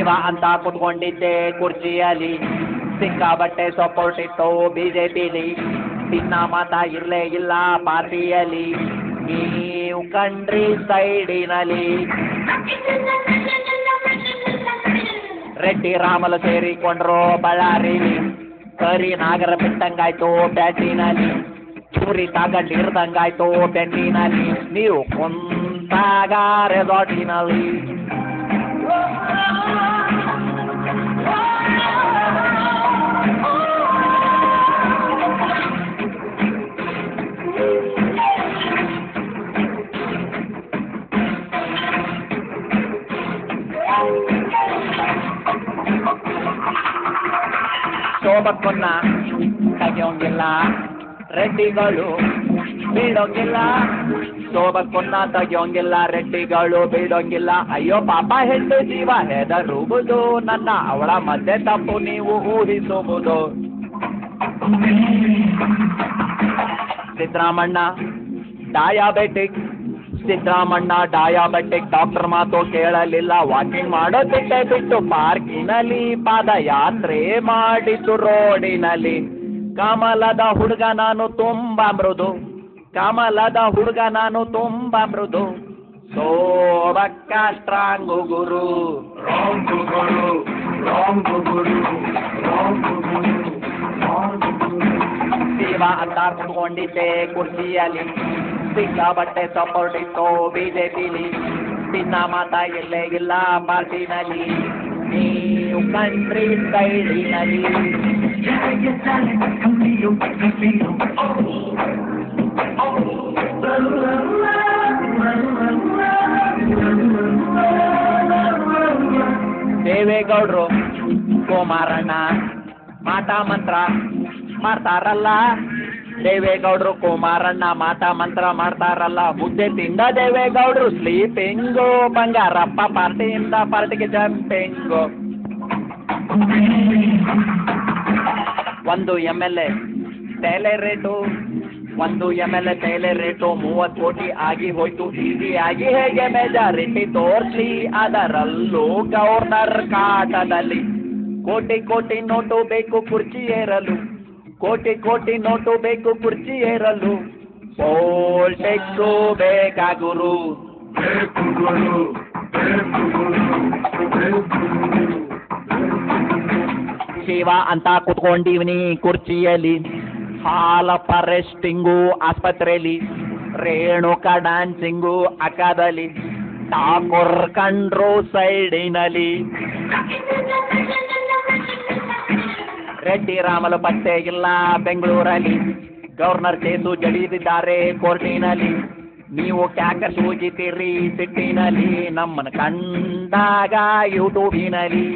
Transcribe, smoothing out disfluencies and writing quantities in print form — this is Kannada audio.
ಶಿವ ಅಂತ ಕುತ್ಕೊಂಡಿದ್ದೆ ಕುರ್ಚಿಯಲ್ಲಿ, ಸಿಕ್ಕಾಬಟ್ಟೆ ಸಪೋರ್ಟ್ ಇತ್ತು ಬಿಜೆಪಿಲಿ, ತಿನ್ನ ಮತ ಇರಲೇ ಇಲ್ಲ ಪಾರ್ಟಿಯಲ್ಲಿ, ನೀವು ಕಂಡ್ರಿ ಸೈಡಿನಲ್ಲಿ. ರೆಡ್ಡಿ ರಾಮಲು ಸೇರಿಕೊಂಡ್ರು ಬಳ್ಳಾರಿಲಿ, ಕರಿ ನಾಗರ ಬಿಟ್ಟಂಗಾಯ್ತು ಬ್ಯಾಟಿನಲ್ಲಿ, ಚೂರಿ ತಗೊಂಡಿರ್ದಂಗಾಯ್ತು ಬೆಂಡಿನಲ್ಲಿ, ನೀವು ಕುಂತಾಗ ರೆಸಾರ್ಟಿನಲ್ಲಿ. ಶೋಭಕ್ಕನ್ನ ತೆಗೆಯೋಂಗಿಲ್ಲ, ರೆಡ್ಡಿಗಳು ಬಿಡೋಂಗಿಲ್ಲ, ಶೋಭಕ್ಕನ್ನ ತೆಗೆಯೋಂಗಿಲ್ಲ, ರೆಡ್ಡಿಗಳು ಬಿಡೋಂಗಿಲ್ಲ. ಅಯ್ಯೋ ಪಾಪ ಹೆಣ್ಣು ಜೀವ ಹೆದರುವುದು ನನ್ನ, ಅವಳ ಮಧ್ಯೆ ತಪ್ಪು ನೀವು ಊಹಿಸುವುದು. Siddaramanna diabetic, Siddaramanna diabetic, doctor ಮಾತು ಕೇಳಲಿಲ್ಲ, ವಾಕಿಂಗ್ ಮಾಡೋ ಬಿಟ್ಟು ಪಾರ್ಕಿನಲ್ಲಿ ಪಾದಯಾತ್ರೆ ಮಾಡಿದ್ದು ರೋಡಿನಲ್ಲಿ. ಕಮಲದ ಹುಡುಗ ನಾನು ತುಂಬ ಮೃದು, ಕಮಲದ ಹುಡುಗ ನಾನು ತುಂಬ ಮೃದು, ಸೋಬಕ್ಕ ಸ್ಟ್ರಾಂಗು ಗುರು. ಶಿವ ಅಂತ ಕುತ್ಕೊಂಡಿದ್ದೆ ಕುರ್ಚಿಯಲ್ಲಿ, ಸಿಕ್ಕಾಬಟ್ಟೆ ಸಪೋರ್ಟ್ ಇತ್ತು ಬಿಜೆಪಿಲಿ, ತಿನ್ನ ಮಾತ ಇಲ್ಲೇ ಇಲ್ಲ ಪಾರ್ಟಿನಲ್ಲಿ, ನೀವು ಕಂಟ್ರಿ ಸೈಡಿನಲ್ಲಿ. ದೇವೇಗೌಡರು ಕುಮಾರಣ್ಣ ಮಾಟ ಮಂತ್ರ ಮಾಡ್ತಾರಲ್ಲ, ದೇವೇಗೌಡರು ಕುಮಾರಣ್ಣ ಮಾಟ ಮಂತ್ರ ಮಾಡ್ತಾರಲ್ಲ, ಮುದ್ದೆ ತಿಂದ ದೇವೇಗೌಡರು ಸ್ಲೀಪಿಂಗು, ಬಂಗಾರಪ್ಪ ಪಾರ್ಟಿಯಿಂದ ಪಾರ್ಟಿಗೆ ಜಂಪಿಂಗು. ಒಂದು MLA ತೈಲೆ ರೇಟು, ಒಂದು MLA ತೈಲೆ ರೇಟು 30 ಕೋಟಿ ಆಗಿ ಹೋಯ್ತು, ಈಸಿಯಾಗಿ ಹೇಗೆ ಮೆಜಾರಿಟಿ ತೋರಿಸ್ಲಿ, ಅದರಲ್ಲೂ ಗವರ್ನರ್ ಕಾಟದಲ್ಲಿ. ಕೋಟಿ ಕೋಟಿ ನೋಟು ಬೇಕು ಕುರ್ಚಿ ಏರಲು, ಕೋಟಿ ಕೋಟಿ ನೋಟು ಬೇಕು ಕುರ್ಚಿ ಏರಲು, ಪೋಲ್ಟೆಕ್ಸು ಬೇಕಾ ಗುರು. ಶಿವ ಅಂತ ಕುತ್ಕೊಂಡಿವ್ನಿ ಕುರ್ಚಿಯಲ್ಲಿ, ಹಾಲಪ್ಪ ರೆಸ್ಟಿಂಗು ಆಸ್ಪತ್ರೆಯಲ್ಲಿ, ರೇಣುಕಾ ಡ್ಯಾನ್ಸಿಂಗು ಅಕ್ಕದಲ್ಲಿ, ಠಾಕೂರ್ ಕಂಡ್ರು ಸೈಡಿನಲ್ಲಿ. ರೆಡ್ಡಿ ರಾಮಲು ಪತ್ತೆ ಇಲ್ಲ ಬೆಂಗಳೂರಲ್ಲಿ, ಗವರ್ನರ್ ಕೇಸು ಜಡಿದಿದ್ದಾರೆ ಕೋರ್ಟಿನಲ್ಲಿ, ನೀವು ಕ್ಯಾಕ ಸೂಜಿತೀರಿ ಸಿಟ್ಟಿನಲ್ಲಿ, ನಮ್ಮನ್ನು ಕಂಡಾಗ ಯೂಟ್ಯೂಬಿನಲ್ಲಿ.